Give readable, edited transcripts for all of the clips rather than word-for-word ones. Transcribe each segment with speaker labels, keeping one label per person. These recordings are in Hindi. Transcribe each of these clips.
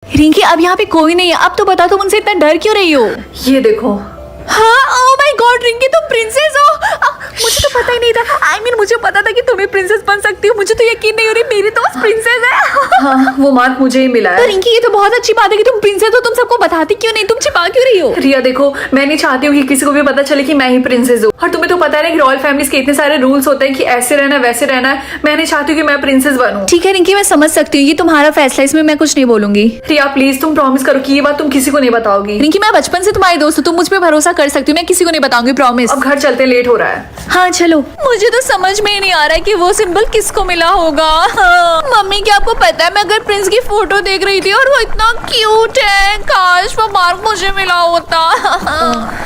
Speaker 1: रिंकी अब यहाँ पे कोई नहीं है, अब तो बता तुम उनसे इतना डर क्यों रही हो?
Speaker 2: ये देखो।
Speaker 1: हाँ, ओह माय गॉड रिंकी तुम प्रिंसेस हो। मुझे तो पता ही नहीं था। मुझे पता था कि तुम भी प्रिंसेस बन सकती हो। मुझे तो यकीन नहीं हो रही मेरी दोस्त प्रिंसेस है।
Speaker 2: हाँ, वो मार्क मुझे ही मिला
Speaker 1: तो
Speaker 2: है।
Speaker 1: रिंकी ये तो बहुत अच्छी बात है कि तुम प्रिंसेस हो। तुम सबको बताती क्यों नहीं? तुम छिपा क्यों रही हो?
Speaker 2: रिया देखो, मैं नहीं चाहती हूँ कि किसी को भी पता चले कि मैं ही प्रिंसेस हूँ। और तुम्हें तो पता है ना कि रॉयल फैमिलीज के इतने सारे रूल्स होते हैं कि ऐसे रहना वैसे रहना है। मैं नहीं चाहती हूँ कि मैं प्रिंसेस बनूं।
Speaker 1: ठीक है रिंकी, मैं समझ सकती हूँ, ये तुम्हारा फैसला, इसमें मैं कुछ नहीं बोलूंगी।
Speaker 2: रिया प्लीज तुम प्रॉमिस करो कि ये बात तुम किसी को नहीं बताओगी।
Speaker 1: रिंकी मैं बचपन से तुम्हारी दोस्त हूँ, तुम मुझ पे भरोसा कर सकती हो। मैं किसी को नहीं बताऊंगी, प्रॉमिस।
Speaker 2: अब घर चलते, लेट हो रहा है।
Speaker 1: हाँ चलो। मुझे तो समझ में ही नहीं आ रहा है कि वो सिंबल किसको मिला होगा। हाँ। मम्मी क्या आपको पता है, मैं अगर प्रिंस की फोटो देख रही थी और वो इतना क्यूट है, काश वो मार्क मुझे मिला होता।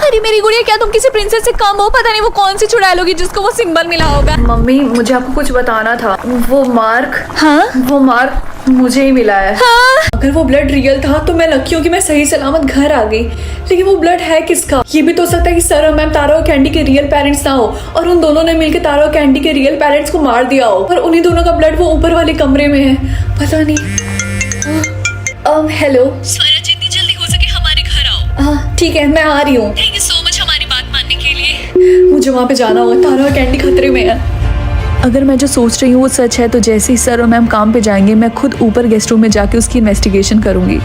Speaker 1: अरे मेरी गुड़िया, क्या तुम किसी प्रिंसेस से कम हो? पता नहीं वो कौन सी चुड़ैल होगी जिसको वो सिंबल मिला होगा।
Speaker 2: मम्मी मुझे आपको कुछ बताना था। वो मार्क,
Speaker 1: हाँ
Speaker 2: वो मार्क मुझे ही मिला है।
Speaker 1: हाँ।
Speaker 2: अगर वो ब्लड रियल था तो मैं लकी हूँ कि मैं सही सलामत घर आ गई। लेकिन वो ब्लड है किसका? ये भी तो हो सकता है कि सर और मैम तारा और कैंडी के रियल पेरेंट्स ना हो और उन दोनों ने मिलकर तारा और कैंडी के रियल पेरेंट्स को मार दिया हो। और उन्हीं दोनों का ब्लड वो ऊपर वाले कमरे में है। पता नहीं। हेलो
Speaker 1: स्वरा, जितनी जल्दी हो सके हमारे घर आओ।
Speaker 2: हाँ ठीक है, मैं आ रही हूँ।
Speaker 1: थैंक यू सो मच हमारी बात मानने के लिए।
Speaker 2: मुझे वहाँ पे जाना होगा, तारा और कैंडी खतरे में है।
Speaker 1: अगर मैं जो सोच रही हूँ वो सच है तो जैसे ही सर और मैम काम पे जाएंगे मैं खुद ऊपर गेस्ट रूम में जाके उसकी इन्वेस्टिगेशन करूंगी।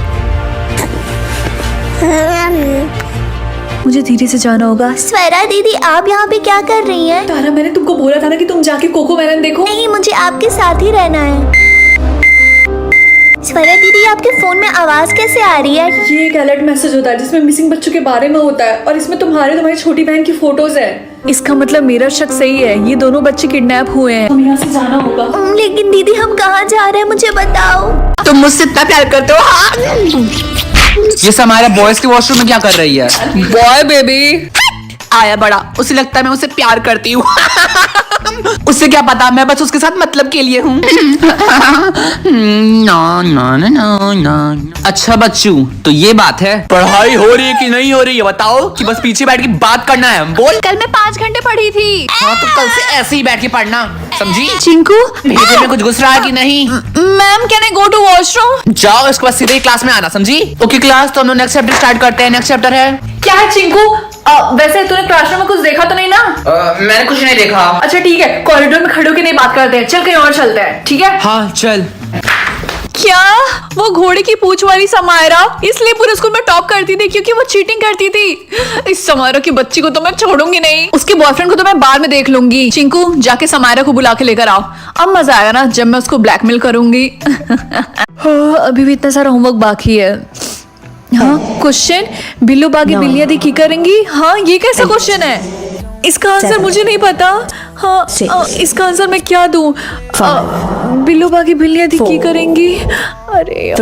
Speaker 1: मुझे धीरे से जाना होगा।
Speaker 3: स्वरा दीदी, आप यहाँ पे क्या कर रही हैं?
Speaker 2: तारा मैंने तुमको बोला था ना कि तुम जाके कोको मेलन देखो।
Speaker 3: नहीं, मुझे आपके साथ ही रहना है। स्वरा दीदी, आपके फोन में आवाज कैसे आ रही है?
Speaker 2: ये एक अलर्ट मैसेज होता है जिसमें मिसिंग बच्चों के बारे में होता है और इसमें तुम्हारी छोटी बहन की फोटोज है।
Speaker 1: इसका मतलब मेरा शक सही है, ये दोनों बच्चे किडनैप हुए हैं।
Speaker 2: हम यहाँ से जाना होगा।
Speaker 3: लेकिन दीदी हम कहाँ जा रहे हैं, मुझे बताओ।
Speaker 4: तुम मुझसे इतना प्यार करते हो? हाँ। ये समारा बॉयज के वॉशरूम में क्या कर रही है? बॉय बेबी आया बड़ा, उसे लगता है मैं उसे प्यार करती हूँ। उससे क्या पता, मैं बस उसके साथ मतलब के लिए हूँ। ना ना ना ना ना। अच्छा बच्चू, तो ये बात है, पढ़ाई हो रही है कि नहीं हो रही है बताओ, कि बस पीछे बैठ के बात करना है? बोल।
Speaker 1: कल मैं 5 घंटे पढ़ी थी।
Speaker 4: हाँ तो कल से ऐसे ही बैठ के पढ़ना, समझी?
Speaker 1: चिंकू,
Speaker 4: भेजे में कुछ घुस रहा है कि नहीं?
Speaker 1: Ma'am can I go to washroom?
Speaker 4: जाओ, इसके बाद सीधे क्लास में आना, समझी? ओके क्लास, तो हम लोग नेक्स्ट चैप्टर स्टार्ट करते हैं। नेक्स्ट चैप्टर है
Speaker 2: क्या है चिंकू? वैसे तूने क्लासरूम में कुछ देखा तो नहीं ना?
Speaker 4: मैंने कुछ नहीं देखा।
Speaker 2: अच्छा ठीक है, कॉरिडोर में खड़े होकर नहीं बात करते हैं, चल कहीं और चलते हैं, ठीक है?
Speaker 4: हाँ चल।
Speaker 1: क्या वो घोड़े की पूंछ वाली समायरा इसलिए पूरे स्कूल में टॉप करती थी क्योंकि वो चीटिंग करती थी? इस समायरा की बच्ची को तो मैं छोड़ूंगी नहीं, उसके बॉयफ्रेंड को तो मैं बाद में देख लूंगी। चिंकू जाके समायरा को बुला के लेकर आओ, अब मजा आएगा ना जब मैं उसको ब्लैकमेल करूंगी। हाँ, अभी भी इतना सारा होमवर्क बाकी है। हाँ क्वेश्चन, बिल्लू बागी बिल्लियां दी की करेंगी? हाँ ये कैसा क्वेश्चन है? इसका आंसर मुझे नहीं पता। हाँ इसका आंसर मैं क्या दूं? बिल्लू बागी बिल्लियां दी की करेंगी? अरे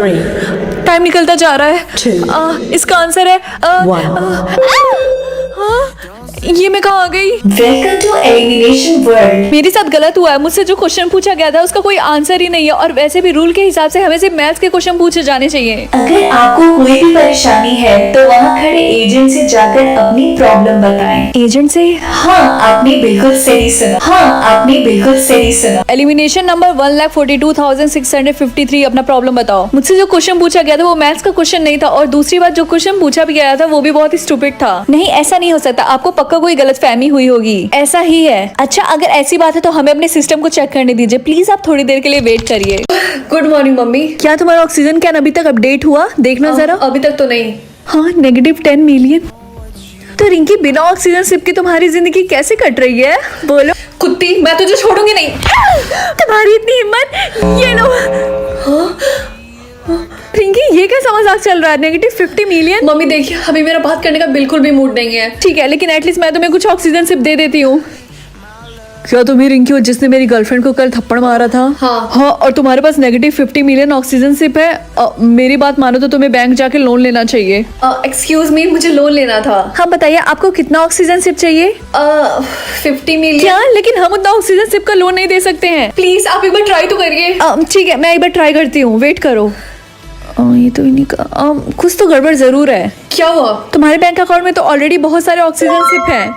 Speaker 1: टाइम निकलता जा रहा है। इसका आंसर है ये मैं कहाँ आ गई?
Speaker 5: Welcome to Elimination World.
Speaker 1: मेरे साथ गलत हुआ है, मुझसे जो क्वेश्चन पूछा गया था उसका कोई आंसर ही नहीं है और वैसे भी रूल के हिसाब से हमें सिर्फ मैथ्स के क्वेश्चन पूछे जाने चाहिए।
Speaker 5: अगर आपको कोई भी परेशानी है तो वहाँ खड़े एजेंट से जाकर अपनी प्रॉब्लम बताएं।
Speaker 1: एजेंट से?
Speaker 5: हाँ आपने बिल्कुल सही सुना। हाँ आपने बिल्कुल सही सुना।
Speaker 1: एलिमिनेशन नंबर 1,42,653 अपना प्रॉब्लम बताओ। मुझसे जो क्वेश्चन पूछा गया था वो मैथ्स का क्वेश्चन नहीं था और दूसरी बात जो क्वेश्चन पूछा भी गया था वो भी बहुत ही स्टूपिड था। नहीं ऐसा नहीं हो सकता, आपको पक्का कोई गलतफहमी हुई होगी। ऐसा ही है। अच्छा अगर ऐसी बात है तो हमें अपने सिस्टम को चेक करने दीजिए प्लीज, आप थोड़ी देर के लिए वेट करिए।
Speaker 2: Good morning mummy.
Speaker 1: क्या तुम्हारा ऑक्सीजन कैन अभी तक अपडेट हुआ? देखना जरा।
Speaker 2: अभी तक तो नहीं।
Speaker 1: हाँ -10 मिलियन। तो रिंकी बिना ऑक्सीजन सिप के तुम्हारी जिंदगी कैसे कट रही है? बोलो।
Speaker 2: कुत्ती, मैं तुझे छोड़ूंगी नहीं।
Speaker 1: तुम्हारी इतनी हिम्मत, ये लो। रिंकी ये कैसा मजाक चल रहा है? -50 मिलियन?
Speaker 2: मम्मी देखिए, अभी मेरा बात करने का बिल्कुल भी मूड नहीं है।
Speaker 1: ठीक है लेकिन एटलीस्ट मैं तुम्हें कुछ ऑक्सीजन सिप दे देती हूँ। क्या तुम ही रिंकी हो जिसने मेरी गर्लफ्रेंड को कल थप्पड़ मारा था? हाँ और तुम्हारे पास -50 मिलियन ऑक्सीजन सिप है। मेरी बात मानो तो तुम्हें बैंक जाके लोन लेना चाहिए।
Speaker 2: एक्सक्यूज मी, मुझे लोन लेना था।
Speaker 1: हाँ बताइए आपको कितना ऑक्सीजन सिप चाहिए?
Speaker 2: 50 मिलियन।
Speaker 1: क्या? लेकिन हम उतना ऑक्सीजन सिप का लोन नहीं दे सकते हैं।
Speaker 2: प्लीज आप एक बार ट्राई तो करिए।
Speaker 1: ठीक है मैं एक बार ट्राई करती हूँ, वेट करो। ये तो इन्हीं का कुछ तो गड़बड़ जरूर है।
Speaker 2: क्या हुआ?
Speaker 1: तुम्हारे बैंक अकाउंट में तो ऑलरेडी बहुत सारे ऑक्सीजन सिप हैं।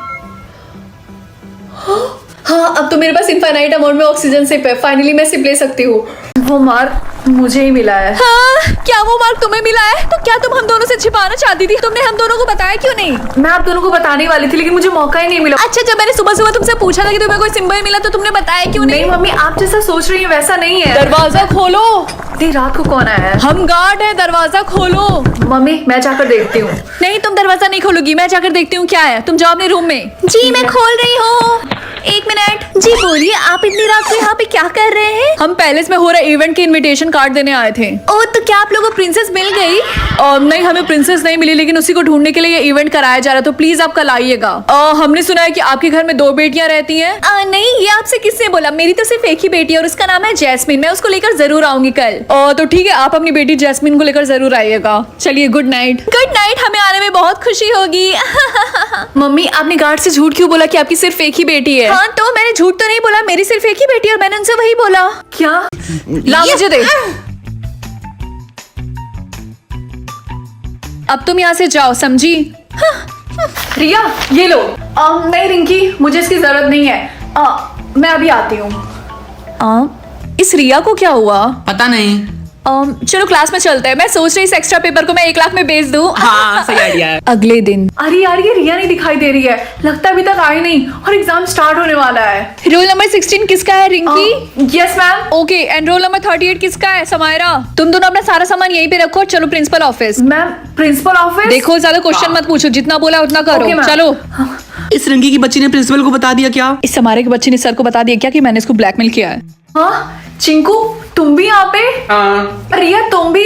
Speaker 2: हाँ, अब तो मेरे पास इनफाइनाइट अमाउंट में ऑक्सीजन सिप है। फाइनली मैं सिप ले सकती हूँ। वो मार्क मुझे ही मिला है।
Speaker 1: हाँ, क्या वो मार्क तुम्हें मिला है? तो क्या तुम हम दोनों से छिपाना चाहती थी? तुमने हम दोनों को बताया क्यों नहीं?
Speaker 2: मैं आप दोनों को बताने वाली थी, लेकिन मुझे मौका ही नहीं मिला।
Speaker 1: अच्छा, जब मैंने सुबह सुबह तुमसे पूछा था कि तुम्हें कोई सिंबल मिला तो तुमने बताया क्यों नहीं?
Speaker 2: नहीं मम्मी, आप जैसा सोच रही है वैसा नहीं है।
Speaker 1: दरवाजा खोलो।
Speaker 2: इतनी रात को कौन आया है?
Speaker 1: हम गार्ड है, दरवाजा खोलो।
Speaker 2: मम्मी मैं जाकर देखती हूँ।
Speaker 1: नहीं, तुम दरवाजा नहीं खोलोगी, मैं जाकर देखती हूँ क्या है। तुम जाओ अपने रूम में।
Speaker 3: जी मैं खोल रही हूँ। 1 मिनट। जी बोलिए, आप इतनी रात को यहाँ पे क्या कर रहे हैं?
Speaker 1: हम पैलेस में हो रहे इवेंट के इनविटेशन कार्ड देने आए थे।
Speaker 3: ओह, तो क्या आप लोगों को प्रिंसेस मिल गई?
Speaker 1: और नहीं, हमें प्रिंसेस नहीं मिली, लेकिन उसी को ढूंढने के लिए ये इवेंट कराया जा रहा है, तो प्लीज आप कल आइएगा। हमने सुना है कि आपके घर में 2 बेटियां रहती हैं।
Speaker 3: नहीं, ये आपसे किसने बोला? मेरी तो सिर्फ एक ही बेटी है और उसका नाम है जैस्मिन। मैं उसको लेकर जरूर आऊंगी कल।
Speaker 1: तो ठीक है, आप अपनी बेटी जैस्मिन को लेकर जरूर आइएगा। चलिए, गुड नाइट।
Speaker 3: गुड नाइट, हमें आने में बहुत खुशी होगी।
Speaker 1: मम्मी, आपने गार्ड से झूठ क्यों बोला कि आपकी सिर्फ एक ही बेटी है?
Speaker 3: हाँ, तो मैंने झूठ तो नहीं बोला, मेरी सिर्फ एक ही बेटी है और मैंने उनसे वही बोला।
Speaker 2: क्या?
Speaker 1: ला मुझे दे। अब तुम यहाँ से जाओ, समझी?
Speaker 2: रिया ये लो। नहीं रिंकी, मुझे इसकी जरूरत नहीं है। मैं अभी आती हूँ।
Speaker 1: इस रिया को क्या हुआ?
Speaker 4: पता नहीं।
Speaker 1: चलो क्लास में चलते हैं। मैं सोच रही इस एक्स्ट्रा पेपर को मैं 1 लाख में बेच दूं।
Speaker 4: हाँ, सही आइडिया है।
Speaker 1: अगले दिन।
Speaker 2: अरे यार, ये रिया नहीं दिखाई दे रही है। लगता है अभी तक आई नहीं और एग्जाम स्टार्ट होने वाला है।
Speaker 1: रोल नंबर 16 किसका है? Rinki.
Speaker 2: Yes ma'am.
Speaker 1: Okay, and roll number 38 किसका है? समायरा। तुम दोनों अपना सारा सामान यहीं पे रखो और चलो principal office.
Speaker 2: Ma'am principal office?
Speaker 1: देखो, ज्यादा क्वेश्चन मत पूछो, जितना बोला उतना करो।
Speaker 2: Okay, ma'am.
Speaker 1: चलो।
Speaker 4: इस रिंकी की बच्ची ने प्रिंसिपल को बता दिया क्या?
Speaker 1: इस समारे के बच्चे ने सर को बता दिया क्या कि मैंने इसको ब्लैकमेल किया है?
Speaker 2: हाँ चिंकू, तुम भी यहाँ पे?
Speaker 4: हाँ।
Speaker 2: रिया तुम भी?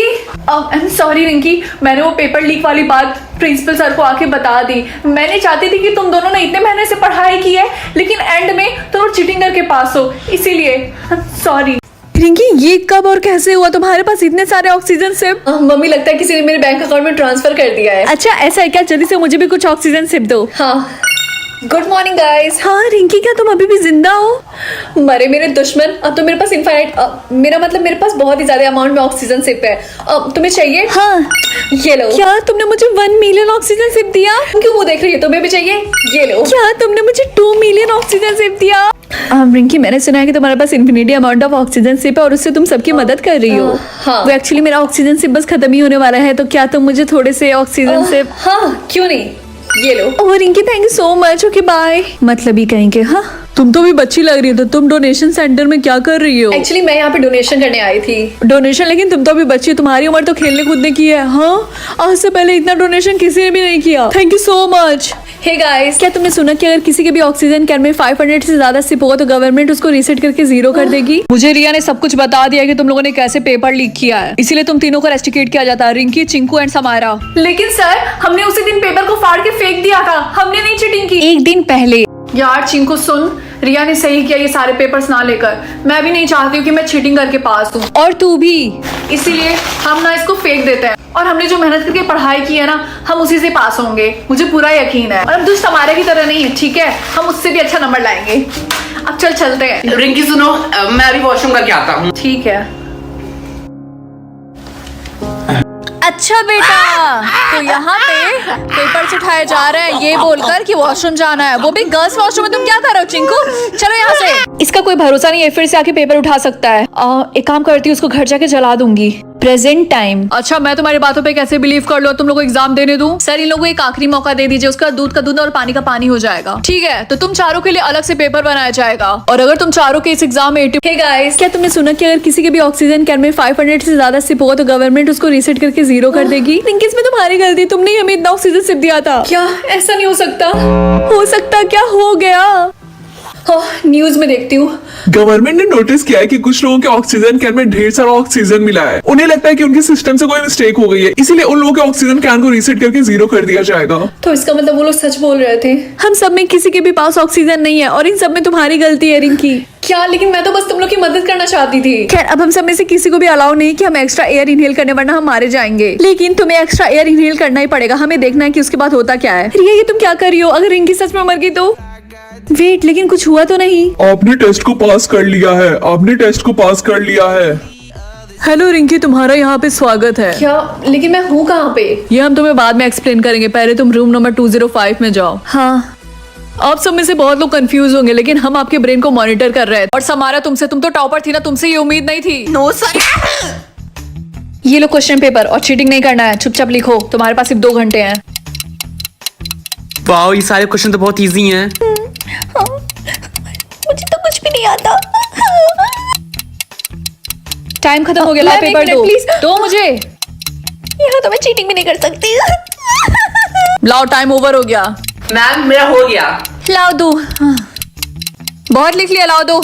Speaker 2: आई एम सॉरी रिंकी, मैंने वो पेपर लीक वाली बात प्रिंसिपल सर को आके बता दी। मैं नहीं चाहती थी कि तुम दोनों ने इतने महीने से पढ़ाई की है, लेकिन एंड में तुम चीटिंग करके पास हो, इसीलिए सॉरी।
Speaker 1: रिंकी, ये कब और कैसे हुआ? तुम्हारे पास इतने सारे ऑक्सीजन सिप?
Speaker 2: मम्मी लगता है किसी ने मेरे बैंक अकाउंट में ट्रांसफर कर दिया है।
Speaker 1: अच्छा, ऐसा है क्या? जल्दी से मुझे भी कुछ ऑक्सीजन सिप दो।
Speaker 2: हाँ, गुड मॉर्निंग गाइस।
Speaker 1: हाँ रिंकी, क्या तुम अभी भी जिंदा हो?
Speaker 2: मरे मेरे दुश्मन, अब तो मेरे पास इनफाइनाइट, मेरा मतलब मेरे पास बहुत ही ज्यादा अमाउंट में ऑक्सीजन सिप है। तुम्हें चाहिए?
Speaker 1: हाँ।
Speaker 2: ये लो।
Speaker 1: क्या तुमने मुझे 1 मिलियन ऑक्सीजन सिप दिया?
Speaker 2: क्यों मुंह देख रही है? तुम्हें भी चाहिए? ये लो।
Speaker 1: क्या तुमने मुझे 2 मिलियन ऑक्सीजन सिप दिया? रिंकी, मैंने सुना है कि तुम्हारे पास इन्फिनिटी अमाउंट ऑफ ऑक्सीजन सिप है और उससे तुम सबकी मदद कर रही हो।
Speaker 2: हाँ।
Speaker 1: वो एक्चुअली मेरा ऑक्सीजन सिप बस खत्म ही होने वाला है, तो क्या तुम मुझे थोड़े से ऑक्सीजन सिप?
Speaker 2: हाँ क्यों नहीं, ये लो।
Speaker 1: Oh Rinky, thank you so much. Okay bye. मतलब ही कहेंगे। हाँ, तुम तो भी बच्ची लग रही हो, तो तुम डोनेशन सेंटर में क्या कर रही हो?
Speaker 2: एक्चुअली मैं यहाँ पे डोनेशन करने आई थी।
Speaker 1: डोनेशन? लेकिन तुम तो अभी बच्ची हो, तुम्हारी उम्र तो खेलने कूदने की है। हाँ, आज से पहले इतना डोनेशन किसी ने भी नहीं किया। Thank you so much.
Speaker 2: Hey guys,
Speaker 1: क्या तुमने सुना कि अगर किसी के भी ऑक्सीजन कैन में 500 से ज्यादा सिप होगा तो गवर्नमेंट उसको रीसेट करके 0 कर देगी? मुझे रिया ने सब कुछ बता दिया कि तुम लोगों ने कैसे पेपर लीक किया है, इसीलिए तुम तीनों को रेस्टिकेट किया जाता है, रिंकी, चिंकू एंड समायरा।
Speaker 2: लेकिन सर हमने उसी दिन पेपर को फाड़ के फेंक दिया था, हमने नहीं चीटिंग की।
Speaker 1: 1 दिन पहले।
Speaker 2: यार चिंकू सुन, रिया ने सही किया ये सारे पेपर्स ना लेकर। मैं भी नहीं चाहती हूँ कि मैं चीटिंग करके पास हूँ,
Speaker 1: और तू भी।
Speaker 2: इसीलिए हम ना इसको फेंक देते हैं और हमने जो मेहनत करके पढ़ाई की है ना, हम उसी से पास होंगे, मुझे पूरा यकीन है। और हम दुष्ट हमारे की तरह नहीं है, ठीक है? हम उससे भी अच्छा नंबर लाएंगे। अब चल चलते हैं।
Speaker 4: रिंकी सुनो, मैं अभी वॉशरूम करके आता हूँ।
Speaker 2: ठीक है।
Speaker 1: अच्छा बेटा, तो यहाँ पे पेपर्स उठाए जा रहे हैं ये बोलकर कि वॉशरूम जाना है, वो भी गर्ल्स वॉशरूम में। तुम क्या कर रहे हो चिंकू? चलो यहाँ से। इसका कोई भरोसा नहीं है, फिर से आके पेपर उठा सकता है। एक काम करती हूँ, उसको घर जाके जला दूंगी। Present time. अच्छा, मैं तुम्हारी बातों पे कैसे बिलीव कर लो? तुम लोगों को एग्जाम देने दूं? सर, इन लोगों को एक आखिरी मौका दे दीजिए, उसका दूध का दूध और पानी का पानी हो जाएगा। ठीक है, तो तुम चारों के लिए अलग से पेपर बनाया जाएगा, और अगर तुम चारों के इस एग्जाम में 80।
Speaker 2: हे गाइस,
Speaker 1: क्या तुमने सुना कि अगर किसी के भी ऑक्सीजन कैन में 500 से ज्यादा सिप होगा तो गवर्नमेंट उसको रीसेट करके 0 कर देगी? रिंकी, इसमें तुम्हारी गलती, तुमने ही हमें इतना ऑक्सीजन सिप दिया था।
Speaker 2: क्या ऐसा नहीं हो सकता?
Speaker 1: हो सकता क्या? हो गया।
Speaker 2: न्यूज में देखती हूँ।
Speaker 6: गवर्नमेंट ने नोटिस किया है कि कुछ लोगों के ऑक्सीजन कैन में ढेर सारा ऑक्सीजन मिला है। उन्हें लगता है कि उनके सिस्टम से कोई मिस्टेक हो गई है, इसीलिए उन लोगों के ऑक्सीजन कैन को रीसेट करके 0 कर दिया जाएगा।
Speaker 2: तो इसका मतलब वो लोग सच बोल रहे थे।
Speaker 1: हम सब में किसी के भी पास ऑक्सीजन नहीं है और इन सब में तुम्हारी गलती है रिंकी।
Speaker 2: क्या? लेकिन मैं तो बस तुम लोग की मदद करना चाहती थी।
Speaker 1: खैर, अब हम सब में से किसी को भी अलाउ नहीं कि हम एक्स्ट्रा एयर इनहेल करने, वरना हम मारे जाएंगे। लेकिन तुम्हें एक्स्ट्रा एयर इनहेल करना ही पड़ेगा, हमें देखना है कि उसके बाद होता क्या है। रिया, ये तुम क्या कर रही हो? अगर रिंकी सच में मर गई तो? वेट, लेकिन कुछ हुआ तो नहीं?
Speaker 6: आपने टेस्ट को पास कर लिया है, आपने टेस्ट को पास कर लिया है।
Speaker 1: हेलो रिंकी, तुम्हारा यहाँ पे स्वागत है।
Speaker 2: क्या? लेकिन मैं हूँ कहाँ पे?
Speaker 1: ये हम तुम्हें बाद में एक्सप्लेन करेंगे, पहले तुम रूम नंबर 205 में जाओ। हाँ। आप सब में से बहुत लोग कंफ्यूज होंगे, लेकिन हम आपके ब्रेन को मॉनिटर कर रहे हैं। और समारा तुमसे, तुम तो टॉपर थी ना, तुमसे ये उम्मीद नहीं थी।
Speaker 4: No sir.
Speaker 1: ये लो क्वेश्चन पेपर, और चीटिंग नहीं करना है, चुपचाप लिखो, तुम्हारे पास सिर्फ 2 घंटे हैं।
Speaker 4: वाओ, ये सारे क्वेश्चन तो बहुत इजी हैं।
Speaker 3: मुझे तो कुछ भी नहीं आता।
Speaker 1: टाइम खत्म हो गया, लाओ
Speaker 3: मैम, एक
Speaker 1: पेपर
Speaker 3: मिनट,
Speaker 1: दो।
Speaker 3: please।
Speaker 1: दो मुझे।
Speaker 3: यहाँ तो मैं चीटिंग भी नहीं कर सकती।
Speaker 1: लाओ, टाइम ओवर हो गया।
Speaker 4: मैम मेरा हो गया।
Speaker 1: लाओ दो। बहुत लिख लिया, लाओ दो।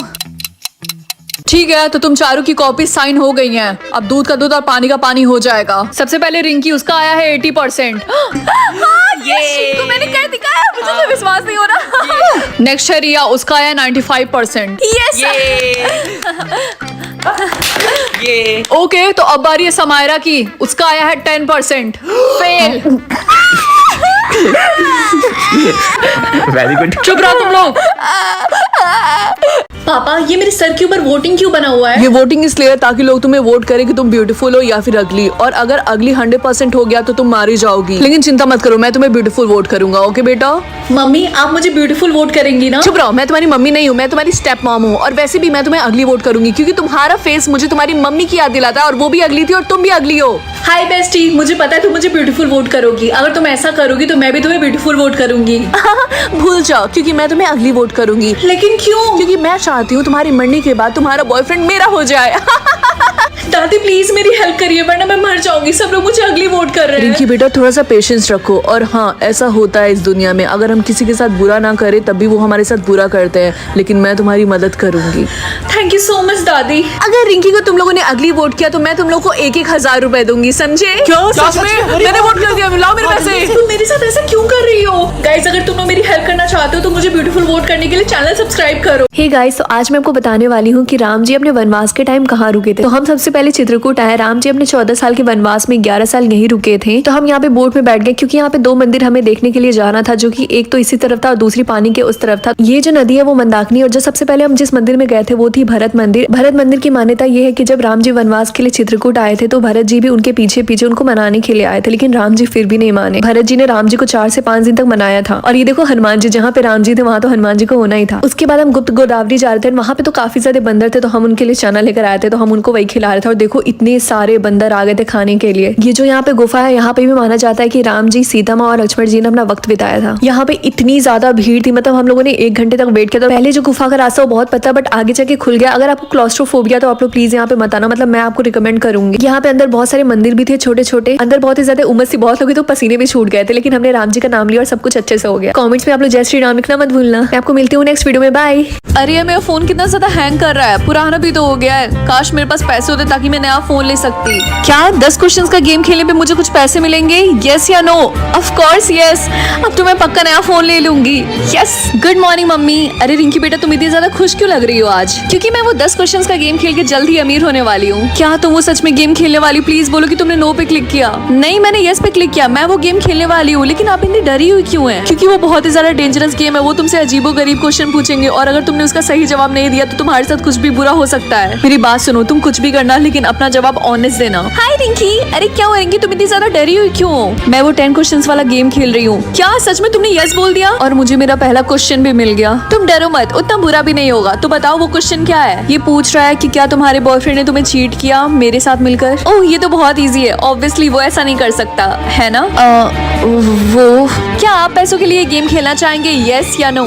Speaker 1: ठीक है, तो तुम चारों की कॉपी साइन हो गई हैं। अब दूध का दूध और पानी का पानी हो जाएगा। सबसे पहले रिंकी, उसका आया है 80%।
Speaker 3: को मैंने कर दिखाया, मुझे तो विश्वास नहीं हो रहा।
Speaker 1: नेक्स्ट है रिया, उसका आया 95%।
Speaker 3: यस
Speaker 4: ये
Speaker 1: ओके, तो अब बारी है समायरा की, उसका आया है 10%। फेल।
Speaker 4: Very good.
Speaker 1: चुप रहो तुम लोग।
Speaker 2: पापा, ये मेरे सर के ऊपर वोटिंग क्यों बना हुआ है?
Speaker 1: ये वोटिंग इसलिए है ताकि लोग तुम्हें वोट करें कि तुम ब्यूटीफुल हो या फिर अगली, और अगर अगली 100% हो गया तो तुम मारी जाओगी। लेकिन चिंता मत करो, मैं तुम्हें ब्यूटीफुल वोट करूंगा। ओके बेटा?
Speaker 2: मम्मी, आप मुझे ब्यूटीफुल वोट करेंगी ना?
Speaker 1: चुप रहो, मैं तुम्हारी मम्मी नहीं हूँ, मैं तुम्हारी स्टेप मॉम हूँ। और वैसे भी मैं तुम्हें अगली वोट करूंगी, क्योंकि तुम्हारा फेस मुझे तुम्हारी मम्मी की याद दिलाता है, और वो भी अगली थी और तुम भी अगली हो।
Speaker 2: हाय बेस्टी, मुझे पता है तुम मुझे ब्यूटीफुल वोट करोगी। अगर तुम ऐसा करोगी तो मैं भी तुम्हें ब्यूटीफुल वोट करूंगी।
Speaker 1: भूल जाओ, क्योंकि मैं तुम्हें अगली वोट करूंगी।
Speaker 2: लेकिन क्यों?
Speaker 1: क्योंकि मैं चाहती हूँ तुम्हारी मरने के बाद तुम्हारा बॉयफ्रेंड मेरा हो जाए।
Speaker 2: दादी प्लीज मेरी हेल्प करिए, वरना मैं मर जाऊंगी। सब लोग मुझे अगली वोट कर रहे हैं।
Speaker 1: रिंकी बेटा, थोड़ा सा पेशेंस रखो। और हाँ, ऐसा होता है इस दुनिया में, अगर हम किसी के साथ बुरा ना करें तब भी वो हमारे साथ बुरा करते हैं, लेकिन मैं तुम्हारी मदद करूंगी।
Speaker 2: थैंक यू सो मच दादी।
Speaker 1: अगर रिंकी को तुम लोगों ने अगली वोट किया तो मैं तुम लोगों को 1,000 रुपए दूंगी, समझे? सच में? मैंने वोट कर दिया, लाओ मेरे पैसे।
Speaker 2: तुम मेरे साथ ऐसा क्यों कर रही हो? गाइस, अगर तुम लोग मेरी हेल्प करना चाहते हो तो मुझे ब्यूटीफुल वोट करने के लिए चैनल सब्सक्राइब करो।
Speaker 7: हे गाइस, तो आज मैं आपको बताने वाली हूँ कि राम जी अपने वनवास के टाइम कहाँ रुके थे। तो हम सबसे पहले चित्रकूट आए। राम जी अपने 14 साल के वनवास में 11 साल यहीं रुके थे। तो हम यहाँ पे बोट में बैठ गए, क्योंकि यहाँ पे 2 मंदिर हमें देखने के लिए जाना था, जो कि एक तो इसी तरफ था और दूसरी पानी के उस तरफ था। ये जो नदी है वो मंदाकिनी, और जो सबसे पहले हम जिस मंदिर में गए थे वो थी भरत मंदिर। भरत मंदिर की मान्यता ये है कि जब राम जी वनवास के लिए चित्रकूट आए थे तो भरत जी भी उनके पीछे पीछे उनको मनाने के लिए आए थे, लेकिन राम जी फिर भी नहीं माने। भरत जी ने राम जी को 4 से 5 दिन तक मनाया था। और ये देखो हनुमान जी, जहाँ पे राम जी थे वहाँ तो हनुमान जी को होना ही था। उसके बाद हम गुप्त गोदावरी जा रहे थे, वहाँ पे तो काफी ज्यादा बंदर थे, तो हम उनके लिए चना लेकर आए थे, तो हम उनको वही खिला रहे थे। और देखो इतने सारे बंदर आ गए थे खाने के लिए। ये जो यहाँ पे गुफा है, यहाँ पे भी माना जाता है कि राम जी, सीता माँ और लक्ष्मण जी ने अपना वक्त बिताया था। यहाँ पे इतनी ज्यादा भीड़ थी, मतलब हम लोगों ने 1 घंटे तक वेट किया था। पहले जो गुफा का रास्ता वो बहुत पता, बट आगे जाके खुल गया। अगर आपको क्लॉस्ट्रोफोबिया तो आप लोग प्लीज यहाँ पे मत आना, मतलब मैं आपको रिकमेंड करूंगी। यहाँ पे अंदर बहुत सारे मंदिर भी थे छोटे छोटे, अंदर बहुत ही ज्यादा उमस थी, बहुत लोग तो पसीने भी छूट गए थे, लेकिन हमने राम जी का नाम लिया और सब कुछ अच्छे से हो गया। कमेंट्स में आप लोग जय श्री राम लिखना मत भूलना। मैं आपको मिलती हूँ नेक्स्ट वीडियो में, बाय।
Speaker 1: अरे मेरा फोन कितना ज्यादा हैंग कर रहा है, पुराना भी तो हो गया है। काश मेरे पास पैसे होते ताकि मैं नया फोन ले सकती। क्या 10 क्वेश्चंस का गेम खेलने पे मुझे कुछ पैसे मिलेंगे? यस या नो? Of course yes. अब तो मैं पक्का नया फोन ले लूंगी। यस। Good morning mummy. अरे रिंकी बेटा, तुम इतनी ज्यादा खुश क्यों लग रही हो आज? क्योंकि मैं वो 10 क्वेश्चंस का गेम खेल के जल्द ही अमीर होने वाली हूँ। क्या तुम वो सच में गेम खेलने वाली? प्लीज बोलो कि तुमने नो पे क्लिक किया। नहीं, मैंने यस पे क्लिक किया। मैं वो गेम खेलने वाली हूँ, लेकिन आप इतनी डरी हुई क्यों है? क्योंकि वो बहुत ही ज्यादा डेंजरस गेम है। वो तुमसे अजीबो गरीब क्वेश्चन पूछेंगे, और अगर तुमने उसका सही जवाब नहीं दिया तो तुम्हारे साथ कुछ भी बुरा हो सकता है। मेरी बात सुनो, तुम कुछ भी करना, लेकिन अपना जवाब ऑनेस्ट देना।
Speaker 3: हाय रिंकी।
Speaker 1: अरे क्या हो रिंकी, तुम इतनी ज्यादा डरी हुई क्यों हो? मैं वो 10 क्वेश्चंस वाला गेम खेल रही हूँ। क्या सच में तुमने यस बोल दिया? और मुझे मेरा पहला क्वेश्चन भी मिल गया। तुम डरो मत, उतना बुरा भी नहीं होगा। तो बताओ वो क्वेश्चन क्या है? ये पूछ रहा है कि क्या तुम्हारे बॉयफ्रेंड ने तुम्हें चीट किया मेरे साथ मिलकर? ओह, ये तो बहुत इजी है। ऑब्वियसली वो ऐसा नहीं कर सकता है ना? वो क्या आप पैसों के लिए गेम खेलना चाहेंगे? यस या नो?